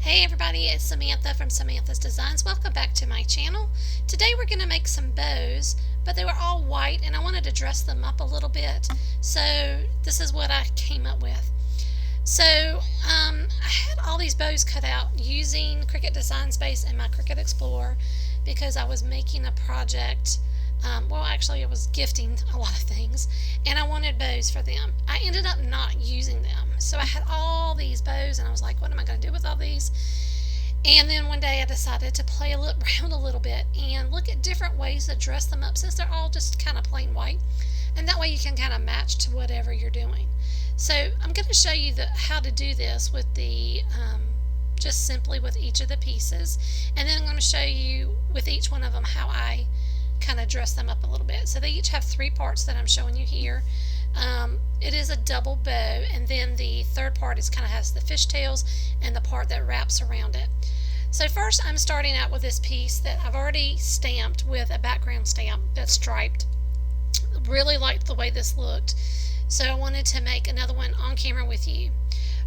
Hey everybody, it's Samantha from Samantha's Designs. Welcome back to my channel. Today we're going to make some bows, but they were all white and I wanted to dress them up a little bit. So this is what I came up with. So I had all these bows cut out using Cricut Design Space and my Cricut Explore because I was making a project. Well, actually, I was gifting a lot of things, and I wanted bows for them. I ended up not using them, so I had all these bows, and I was like, what am I going to do with all these? And then one day I decided to play around a little bit and look at different ways to dress them up since they're all just kind of plain white, and that way you can kind of match to whatever you're doing. So I'm going to show you how to do this with the just simply with each of the pieces, and then I'm going to show you with each one of them how I kind of dress them up a little bit. So they each have three parts that I'm showing you here. It is a double bow, and then the third part is kind of has the fishtails and the part that wraps around it. So first I'm starting out with this piece that I've already stamped with a background stamp that's striped. Really liked the way this looked, so I wanted to make another one on camera with you.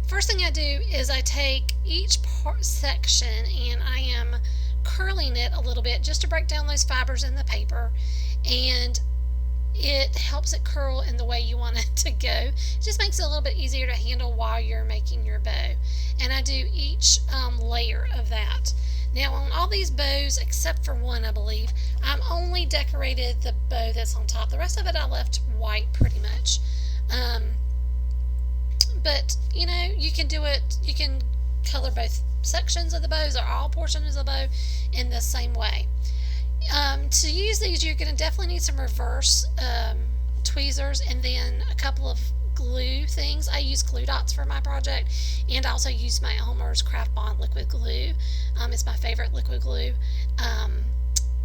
First thing I do is I take each section and I am curling it a little bit just to break down those fibers in the paper, and it helps it curl in the way you want it to go. It just makes it a little bit easier to handle while you're making your bow. And I do each layer of that. Now on all these bows except for one, I believe, I'm only decorated the bow that's on top. The rest of it I left white pretty much. But you know, you can do it, you can color both sections of the bows or all portions of the bow in the same way. To use these, you're going to definitely need some reverse tweezers and then a couple of glue things. I use glue dots for my project, and I also use my Elmer's Craft Bond liquid glue. It's my favorite liquid glue,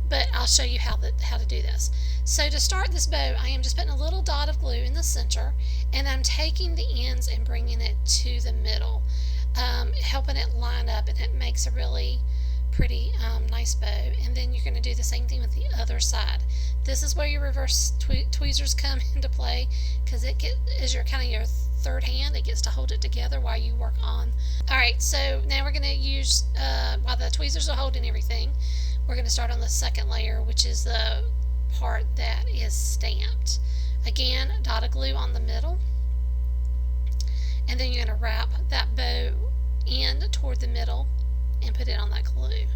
but I'll show you how to do this. So to start this bow, I am just putting a little dot of glue in the center, and I'm taking the ends and bringing it to the middle, helping it line up, and it makes a really pretty nice bow. And then you're going to do the same thing with the other side. This is where your reverse tweezers come into play, because it is your kind of your third hand. It gets to hold it together while you work on. Alright, so now we're going to use, while the tweezers are holding everything, we're going to start on the second layer, which is the part that is stamped. Again, dot of glue on the middle, and then you're going to wrap that bow end toward the middle and put it on that glue,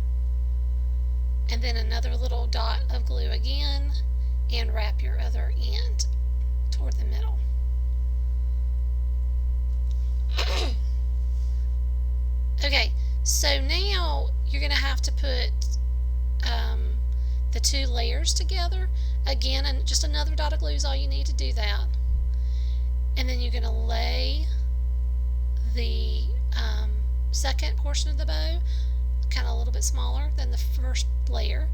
and then another little dot of glue again and wrap your other end toward the middle. Okay, so now you're going to have to put the two layers together again, and just another dot of glue is all you need to do that. And then you're going to lay the second portion of the bow, kind of a little bit smaller than the first layer,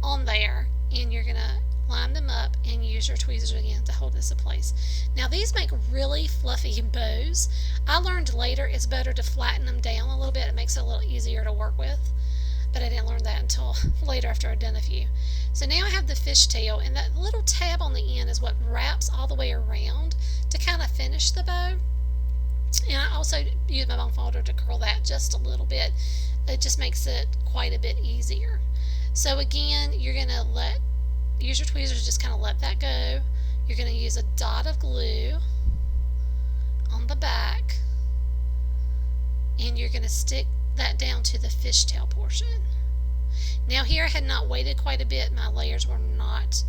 on there, and you're going to line them up and use your tweezers again to hold this in place. Now these make really fluffy bows. I learned later it's better to flatten them down a little bit. It makes it a little easier to work with, but I didn't learn that until later after I'd done a few. So now I have the fishtail, and that little tab on the end is what wraps all the way around to kind of finish the bow. And I also use my bone folder to curl that just a little bit. It just makes it quite a bit easier. So again, you're going to use your tweezers, just kind of let that go. You're going to use a dot of glue on the back, and you're going to stick that down to the fishtail portion. Now here I had not waited quite a bit. My layers were not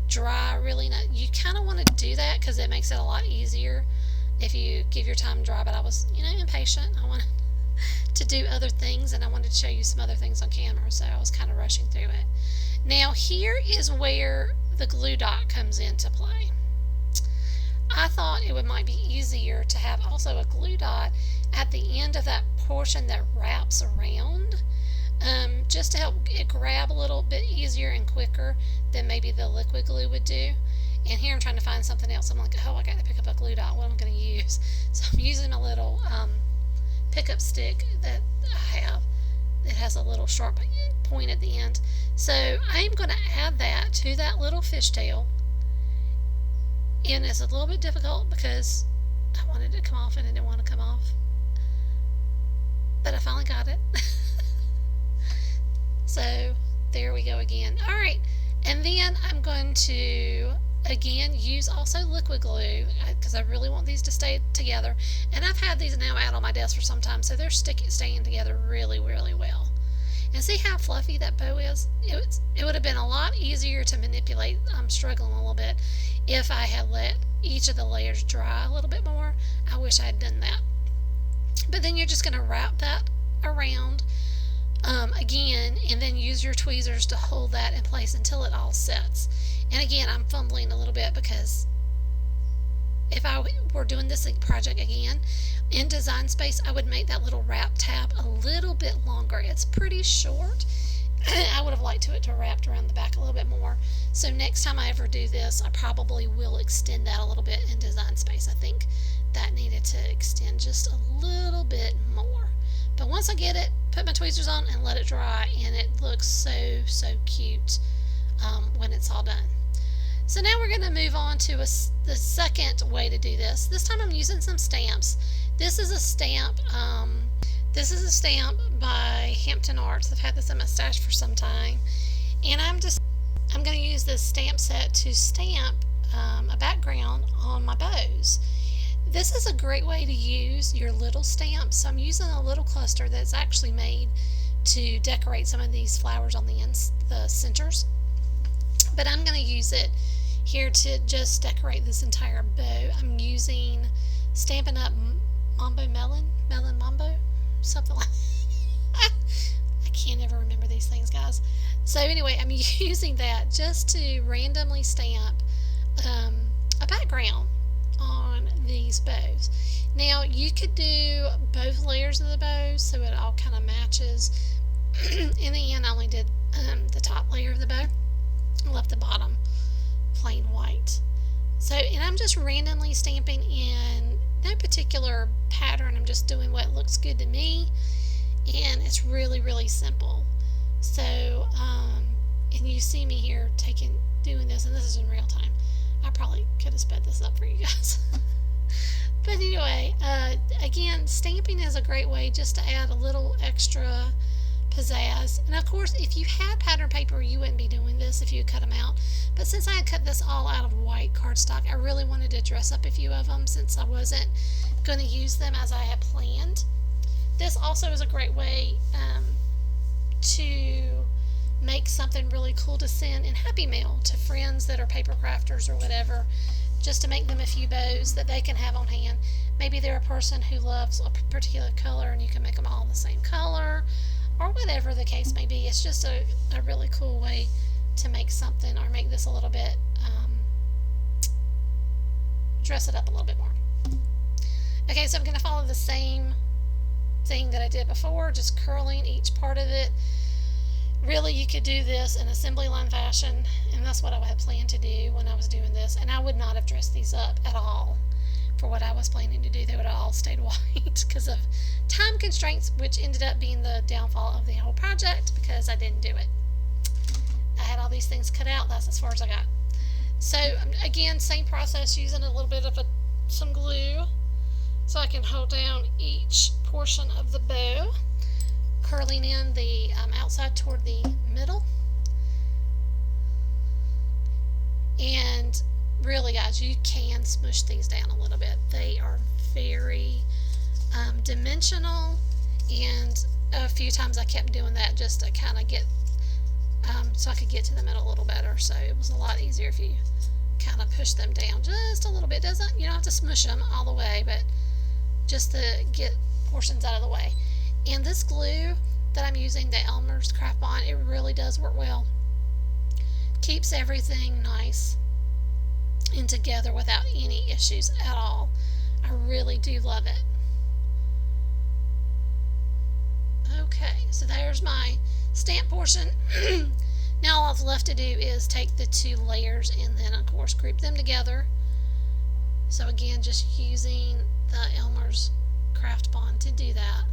dry, really not. You kind of want to do that because it makes it a lot easier if you give your time to dry, but I was, impatient. I wanted to do other things, and I wanted to show you some other things on camera, so I was kind of rushing through it. Now here is where the glue dot comes into play. I thought it might be easier to have also a glue dot at the end of that portion that wraps around, just to help it grab a little bit easier and quicker than maybe the liquid glue would do. And here I'm trying to find something else. I'm like, oh, I got to pick up a glue dot. What am I going to use? So I'm using a little pickup stick that I have. It has a little sharp point at the end. So I'm going to add that to that little fishtail. And it's a little bit difficult because I wanted it to come off and it didn't want to come off. but I finally got it. So there we go again. Alright, and then I'm going to again use also liquid glue because I really want these to stay together, and I've had these now out on my desk for some time, so they're staying together really well. And see how fluffy that bow is? It would have been a lot easier to manipulate. I'm struggling a little bit if I had let each of the layers dry a little bit more. I wish I had done that. But then you're just going to wrap that around again, and then use your tweezers to hold that in place until it all sets. And again, I'm fumbling a little bit because if I were doing this project again in Design Space, I would make that little wrap tab a little bit longer. It's pretty short. I would have liked it to wrap around the back a little bit more. So next time I ever do this, I probably will extend that a little bit in Design Space. I think that needed to extend just a little bit more. But once I get it, put my tweezers on and let it dry, and it looks so cute when it's all done. So now we're going to move on to the second way to do this. This time I'm using some stamps. This is a stamp. By Hampton Arts. I've had this in my stash for some time, and I'm going to use this stamp set to stamp a background on my bows. This is a great way to use your little stamps. So I'm using a little cluster that's actually made to decorate some of these flowers on the ends, the centers. But I'm going to use it here to just decorate this entire bow. I'm using Stampin' Up! Melon Mambo, something like that. I can't ever remember these things, guys. So anyway, I'm using that just to randomly stamp a background on these bows. Now you could do both layers of the bows so it all kind of matches. In the end, I only did the top layer of the bow. I left the bottom plain white. So, and I'm just randomly stamping in no particular pattern. I'm just doing what looks good to me, and it's really simple. So, and you see me here doing this, and this is in real time. I probably could have sped this up for you guys. But anyway, again, stamping is a great way just to add a little extra pizzazz. And of course, if you had pattern paper, you wouldn't be doing this if you cut them out. But since I had cut this all out of white cardstock, I really wanted to dress up a few of them since I wasn't going to use them as I had planned. This also is a great way to make something really cool to send in Happy Mail to friends that are paper crafters or whatever, just to make them a few bows that they can have on hand. Maybe they're a person who loves a particular color and you can make them all the same color, or whatever the case may be. It's just a really cool way to make something, or make this a little bit, dress it up a little bit more. Okay, so I'm going to follow the same thing that I did before, just curling each part of it. Really, you could do this in assembly line fashion, and that's what I had planned to do when I was doing this, and I would not have dressed these up at all for what I was planning to do. They would have all stayed white because of time constraints, which ended up being the downfall of the whole project because I didn't do it. I had all these things cut out. That's as far as I got. So again, same process, using a little bit of some glue so I can hold down each portion of the bow, curling in the outside toward the middle. And really, guys, you can smush these down a little bit. They are very dimensional, and a few times I kept doing that just to kind of get so I could get to the middle a little better. So it was a lot easier if you kind of push them down just a little bit. You don't have to smush them all the way, but just to get portions out of the way. And this glue that I'm using, the Elmer's Craft Bond, it really does work well. Keeps everything nice and together without any issues at all. I really do love it. Okay, so there's my stamp portion. Now all I've left to do is take the two layers and then of course group them together. So again, just using the Elmer's Craft Bond to do that.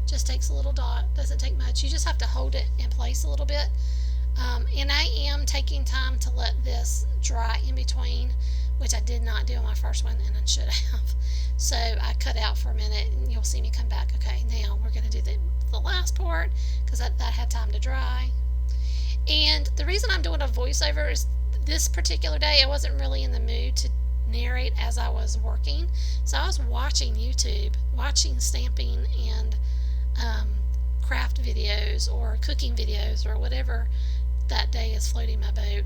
Just takes a little dot, doesn't take much. You just have to hold it in place a little bit. And I am taking time to let this dry in between which I did not do on my first one, and I should have. So I cut out for a minute, and you'll see me come back. Okay, now we're going to do the last part, because that had time to dry. And the reason I'm doing a voiceover is this particular day I wasn't really in the mood to narrate as I was working. So I was watching YouTube, watching stamping and craft videos or cooking videos or whatever that day is floating my boat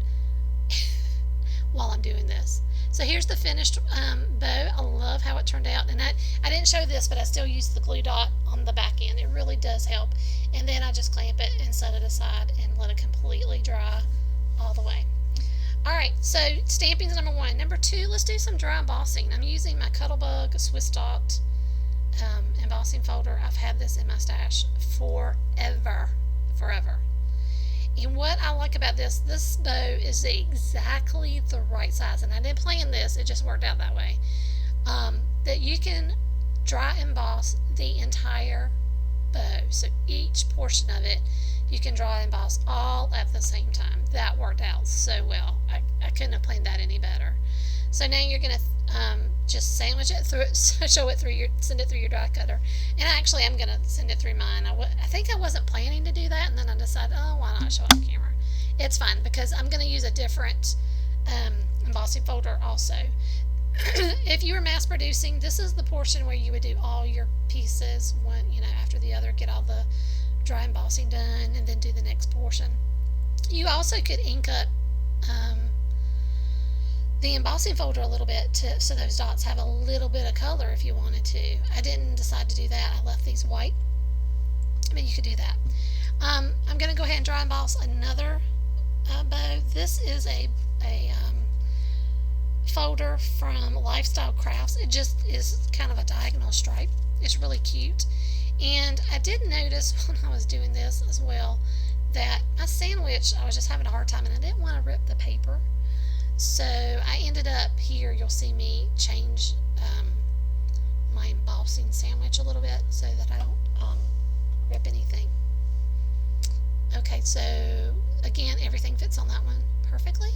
while I'm doing this. So here's the finished bow. I love how it turned out, and I didn't show this, but I still used the glue dot on the back end. It really does help. And then I just clamp it and set it aside and let it completely dry all the way. Alright, so stamping is number 1. Number 2, let's do some dry embossing. I'm using my Cuttlebug Swiss Dot embossing folder. I've had this in my stash forever. And what I like about this bow is exactly the right size, and I didn't plan this, it just worked out that way. That you can dry emboss the entire bow, so each portion of it you can dry emboss all at the same time. That worked out so well. I couldn't have planned that any better. So now you're going to just sandwich it through, send it through your die cutter. And actually I'm going to send it through mine. I think I wasn't planning to do that, and then I decided, oh, why not show it on camera? It's fine, because I'm going to use a different embossing folder also. If you were mass producing, this is the portion where you would do all your pieces one, after the other, get all the dry embossing done, and then do the next portion. You also could ink up the embossing folder a little bit so those dots have a little bit of color if you wanted to. I didn't decide to do that. I left these white, but you could do that. I'm going to go ahead and dry emboss another bow. This is a folder from Lifestyle Crafts. It just is kind of a diagonal stripe. It's really cute. And I did notice when I was doing this as well that my sandwich, I was just having a hard time, and I didn't want to rip the paper. So I ended up here, you'll see me change my embossing sandwich a little bit so that I don't rip anything. Okay, so again, everything fits on that one perfectly.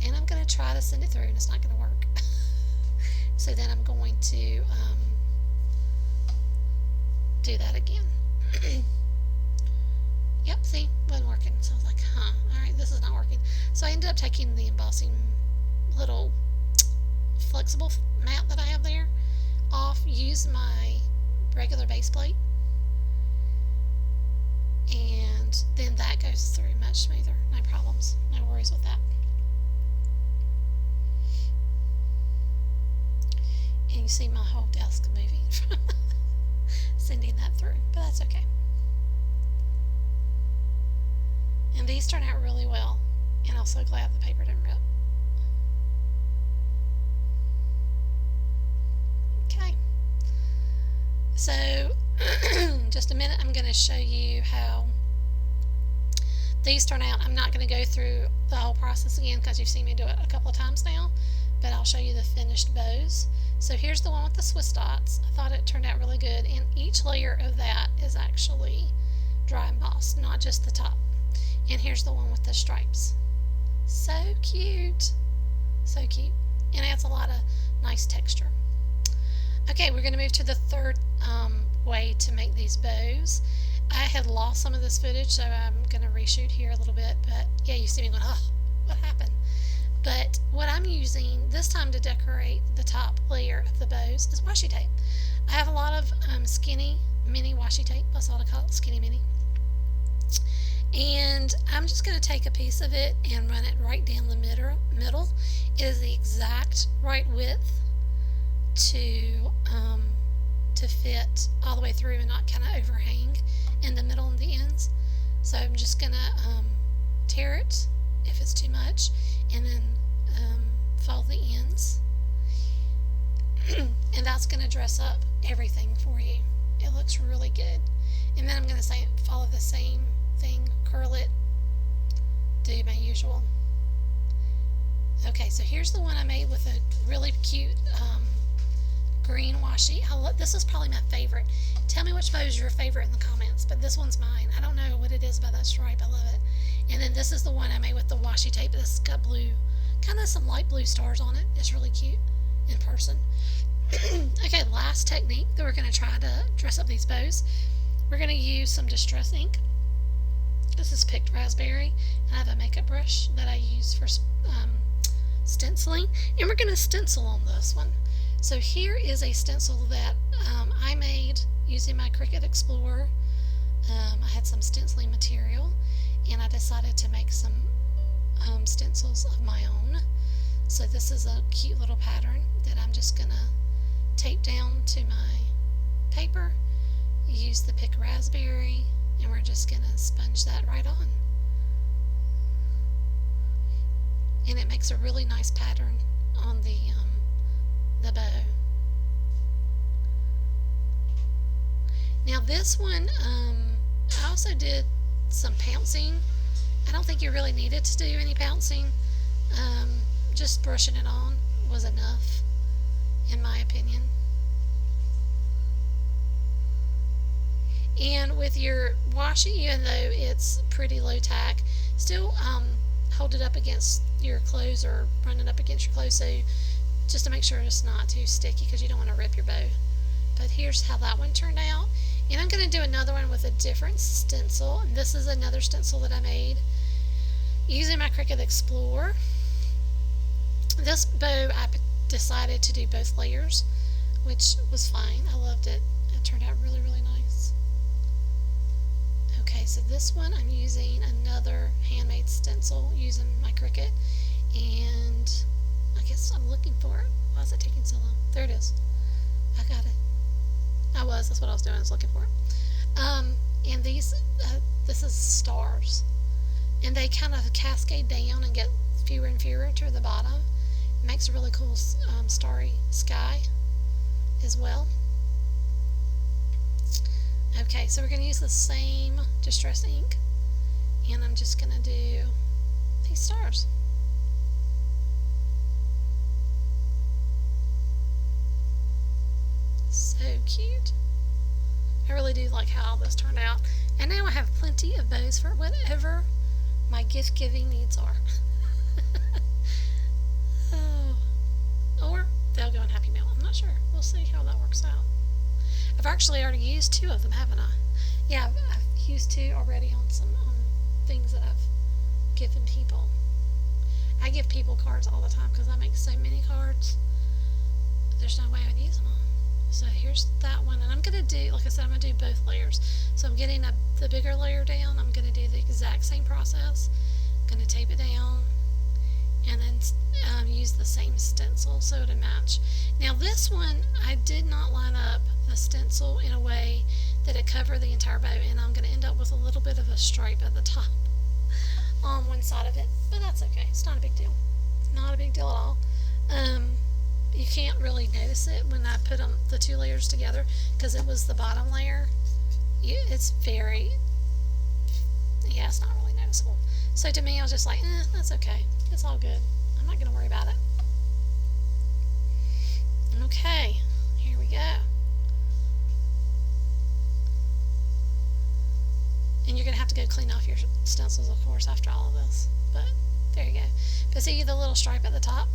And I'm going to try to send it through, and it's not going to work. So then I'm going to do that again. Yep, see, wasn't working. So I was like, alright, this is not working. So I ended up taking the embossing little flexible mat that I have there off, use my regular base plate, and then that goes through much smoother. No problems, no worries with that. And you see my whole desk moving from sending that through, but that's okay. And these turn out really well, and I'm so glad the paper didn't rip. Okay, so just a minute, I'm going to show you how these turn out. I'm not going to go through the whole process again because you've seen me do it a couple of times now, but I'll show you the finished bows. So here's the one with the Swiss dots. I thought it turned out really good, and each layer of that is actually dry embossed, not just the top. And here's the one with the stripes. So cute. So cute. And it adds a lot of nice texture. Okay, we're going to move to the third way to make these bows. I had lost some of this footage, so I'm going to reshoot here a little bit. But yeah, you see me going, oh, what happened? But what I'm using this time to decorate the top layer of the bows is washi tape. I have a lot of skinny mini washi tape. That's what I call it, skinny mini. And I'm just going to take a piece of it and run it right down the middle. It is the exact right width to fit all the way through and not kind of overhang in the middle and the ends. So I'm just going to tear it if it's too much, and then fold the ends. And that's going to dress up everything for you. It looks really good. And then I'm going to follow the same thing, curl it, do my usual. Okay, so here's the one I made with a really cute green washi. This is probably my favorite. Tell me which bow is your favorite in the comments, but this one's mine. I don't know what it is about that stripe. I love it. And then this is the one I made with the washi tape. This has got blue kind of some light blue stars on it. It's really cute in person. Okay, last technique that we're going to try to dress up these bows. We're going to use some distress ink. This is picked raspberry, and I have a makeup brush that I use for stenciling, and we're going to stencil on this one. So here is a stencil that I made using my Cricut Explore. I had some stenciling material, and I decided to make some stencils of my own. So this is a cute little pattern that I'm just going to tape down to my paper, use the pick raspberry, and we're just going to sponge that right on. And it makes a really nice pattern on the bow. Now this one, I also did some pouncing. I don't think you really needed to do any pouncing. Just brushing it on was enough, in my opinion. And with your washi, even though it's pretty low tack, still hold it up against your clothes or run it up against your clothes, so just to make sure it's not too sticky, because you don't want to rip your bow. But here's how that one turned out. And I'm going to do another one with a different stencil. And this is another stencil that I made using my Cricut Explore. This bow, I decided to do both layers, which was fine. I loved it. It turned out really, really nice. Okay, so this one I'm using another handmade stencil using my Cricut, and I guess I'm looking for it. Why is it taking so long? There it is. I got it. That's what I was doing, I was looking for it. And these, this is stars, and they kind of cascade down and get fewer and fewer to the bottom. It makes a really cool starry sky as well. Okay, so we're going to use the same distress ink, and I'm just going to do these stars. So cute. I really do like how all this turned out. And now I have plenty of bows for whatever my gift giving needs are. Oh. Or they'll go in Happy Mail. I'm not sure. We'll see how that works out. I've actually already used 2 of them, haven't I? Yeah, I've used 2 already on some things that I've given people. I give people cards all the time because I make so many cards. There's no way I'd use them all. So here's that one, and I'm going to do, like I said, I'm going to do both layers. So I'm getting the bigger layer down. I'm going to do the exact same process. I'm going to tape it down, and then use the same stencil so to match. Now this one, I did not line up the stencil in a way that it covered the entire bow, and I'm going to end up with a little bit of a stripe at the top on one side of it, but that's okay. It's not a big deal. Not a big deal at all. You can't really notice it when I put the 2 layers together, because it was the bottom layer. It's very, yeah, it's not really noticeable. So to me, I was just like, that's okay. It's all good. I'm not going to worry about it. Okay, here we go. And you're going to have to go clean off your stencils, of course, after all of this. But there you go. But see the little stripe at the top?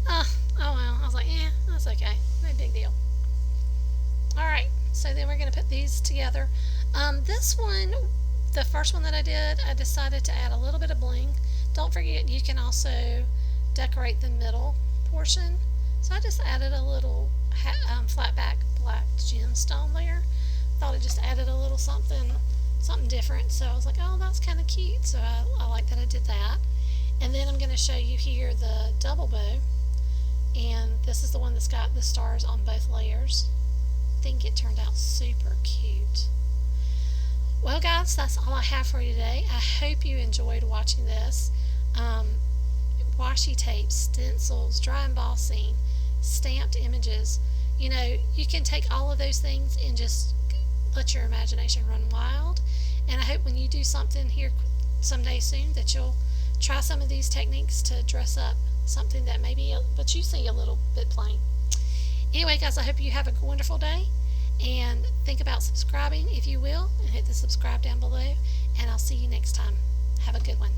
Oh well, I was like, that's okay. No big deal. Alright, so then we're going to put these together. This one, the first one that I did, I decided to add a little bit of bling. Don't forget, you can also decorate the middle portion. So I just added a little flat back black gemstone there. Thought it just added a little something different. So I was like, oh, that's kind of cute. So I like that I did that. And then I'm going to show you here the double bow. And this is the one that's got the stars on both layers. I think it turned out super cute. Well guys, that's all I have for you today. I hope you enjoyed watching this. Washi tape, stencils, dry embossing, stamped images. You know, you can take all of those things and just let your imagination run wild. And I hope when you do something here someday soon that you'll try some of these techniques to dress up something that maybe, but you see a little bit plain. Anyway guys, I hope you have a wonderful day, and think about subscribing if you will, and hit the subscribe down below, and I'll see you next time. Have a good one.